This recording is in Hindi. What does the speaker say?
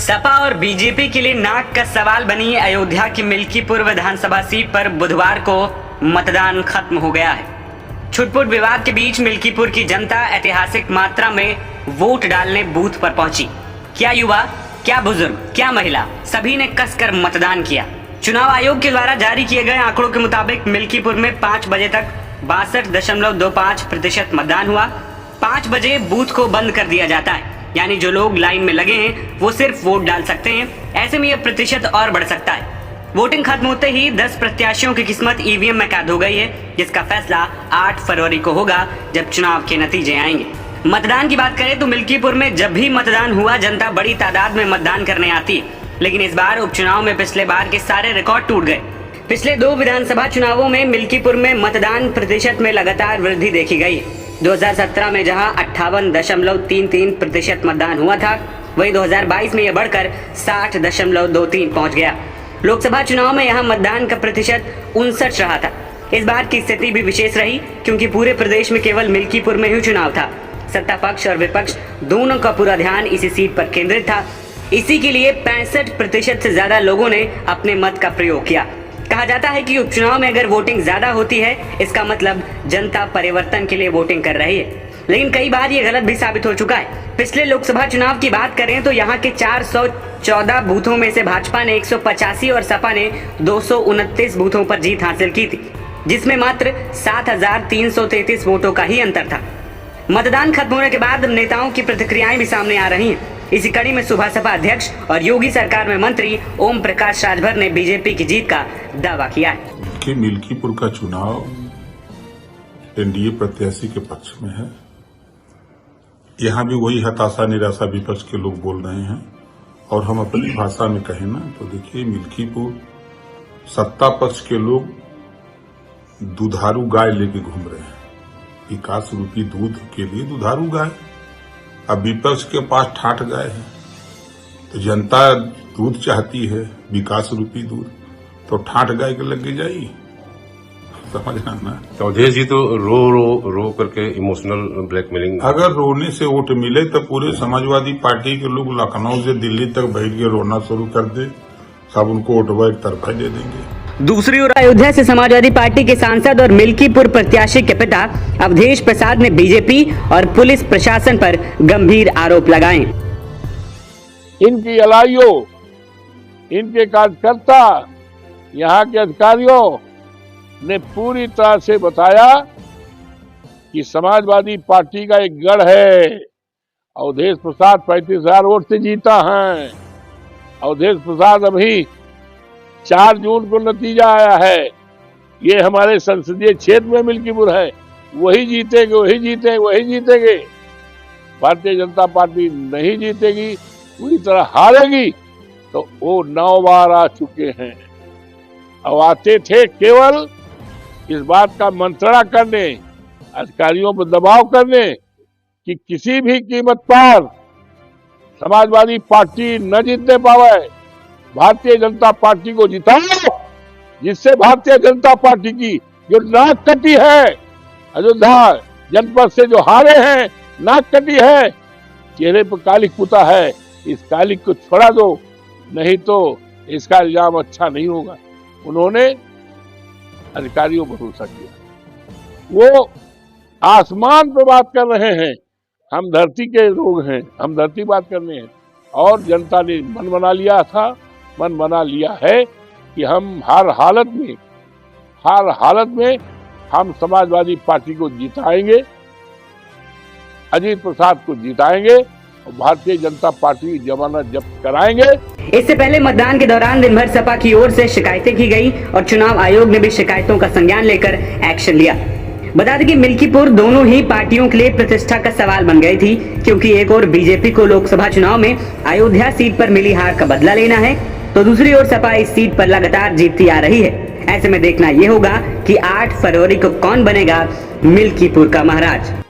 सपा और बीजेपी के लिए नाक का सवाल बनी अयोध्या की मिल्कीपुर विधानसभा सीट पर बुधवार को मतदान खत्म हो गया है। छुटपुट विवाद के बीच मिल्कीपुर की जनता ऐतिहासिक मात्रा में वोट डालने बूथ पर पहुंची। क्या युवा, क्या बुजुर्ग, क्या महिला, सभी ने कसकर मतदान किया। चुनाव आयोग के द्वारा जारी किए गए आंकड़ों के मुताबिक मिल्कीपुर में 5 बजे तक 62.25% मतदान हुआ। 5 बजे बूथ को बंद कर दिया जाता है, यानी जो लोग लाइन में लगे हैं वो सिर्फ वोट डाल सकते हैं। ऐसे में यह प्रतिशत और बढ़ सकता है। वोटिंग खत्म होते ही 10 प्रत्याशियों की किस्मत ईवीएम में कैद हो गई है, जिसका फैसला 8 फरवरी को होगा जब चुनाव के नतीजे आएंगे। मतदान की बात करें तो मिल्कीपुर में जब भी मतदान हुआ जनता बड़ी तादाद में मतदान करने आती है, लेकिन इस बार उपचुनाव में पिछले बार के सारे रिकॉर्ड टूट गए। पिछले 2 विधानसभा चुनावों में मिल्कीपुर में मतदान प्रतिशत में लगातार वृद्धि देखी गई है। 2017 में जहां 58.33% मतदान हुआ था, वहीं 2022 में यह बढ़कर 60.23 पहुंच गया। लोकसभा चुनाव में यहां मतदान का प्रतिशत 59 रहा था। इस बार की स्थिति भी विशेष रही, क्योंकि पूरे प्रदेश में केवल मिल्कीपुर में ही चुनाव था। सत्ता पक्ष और विपक्ष दोनों का पूरा ध्यान इसी सीट पर केंद्रित था। इसी के लिए 65% से ज्यादा लोगों ने अपने मत का प्रयोग किया। कहा जाता है कि उपचुनाव में अगर वोटिंग ज्यादा होती है, इसका मतलब जनता परिवर्तन के लिए वोटिंग कर रही है। लेकिन कई बार ये गलत भी साबित हो चुका है। पिछले लोकसभा चुनाव की बात करें तो यहाँ के 414 बूथों में से भाजपा ने 185 और सपा ने 229 बूथों पर जीत हासिल की थी, जिसमें मात्र 7,333 वोटों का ही अंतर था। मतदान खत्म होने के बाद नेताओं की प्रतिक्रियाएं भी सामने आ रही हैं। इसी कड़ी में सुबह सपा अध्यक्ष और योगी सरकार में मंत्री ओम प्रकाश राजभर ने बीजेपी की जीत का दावा किया है कि मिल्कीपुर का चुनाव एनडीए प्रत्याशी के पक्ष में है। यहाँ भी वही हताशा निराशा विपक्ष के लोग बोल रहे हैं, और हम अपनी भाषा में कहें ना तो देखिए, मिल्कीपुर सत्ता पक्ष के लोग दुधारू गाय लेके घूम रहे हैं। विकास रूपी दूध के लिए दुधारू गाय। अब विपक्ष के पास ठाठ गाय है, तो जनता दूध चाहती है, विकास रूपी दूध, तो ठाठ गाय के लग जाएगी। समझना ना। अवधेश जी तो रो करके इमोशनल ब्लैकमेलिंग। अगर रोने से वोट मिले तो पूरे समाजवादी पार्टी के लोग लखनऊ से दिल्ली तक बैठ के रोना शुरू कर दे, सब उनको वोटवा एक तरफा दे देंगे। दूसरी ओर अयोध्या से समाजवादी पार्टी के सांसद और मिल्कीपुर प्रत्याशी के पिता अवधेश प्रसाद ने बीजेपी और पुलिस प्रशासन पर गंभीर आरोप लगाए। इनकी अलाइयों, इनके कार्यकर्ता, यहाँ के अधिकारियों ने पूरी तरह से बताया कि समाजवादी पार्टी का एक गढ़ है। अवधेश प्रसाद 35,000 वोट से जीता है। अवधेश प्रसाद अभी 4 जून को नतीजा आया है। ये हमारे संसदीय क्षेत्र में मिल्कीपुर है, वही जीतेंगे, वही जीतेंगे, वही जीतेंगे। भारतीय जनता पार्टी नहीं जीतेगी, पूरी तरह हारेगी। तो वो 9 बार आ चुके हैं। अब आते थे केवल इस बात का मंत्रणा करने, अधिकारियों पर दबाव करने कि किसी भी कीमत पर समाजवादी पार्टी न जीतने पावे। भारतीय जनता पार्टी को जिताओ, जिससे भारतीय जनता पार्टी की जो नाक कटी है, अयोध्या जनपद से जो हारे हैं, नाक कटी है, चेहरे पर कालिक पुता है, इस कालिक को छोड़ा दो, नहीं तो इसका इल्जाम अच्छा नहीं होगा। उन्होंने अधिकारियों पर भरोसा किया। वो आसमान पर बात कर रहे हैं, हम धरती के लोग हैं, हम धरती बात करने हैं। और जनता ने मन बना लिया है कि हम हर हालत में हम समाजवादी पार्टी को जिताएंगे, अजीत प्रसाद को जिताएंगे और भारतीय जनता पार्टी की जमानत जब्त कराएंगे। इससे पहले मतदान के दौरान दिन भर सपा की ओर से शिकायतें की गई और चुनाव आयोग ने भी शिकायतों का संज्ञान लेकर एक्शन लिया। बता दें कि मिल्कीपुर दोनों ही पार्टियों के लिए प्रतिष्ठा का सवाल बन गई थी, क्योंकि एक और बीजेपी को लोकसभा चुनाव में अयोध्या सीट पर मिली हार का बदला लेना है, तो दूसरी ओर सपा इस सीट पर लगातार जीतती आ रही है। ऐसे में देखना यह होगा कि 8 फरवरी को कौन बनेगा मिल्कीपुर का महाराज।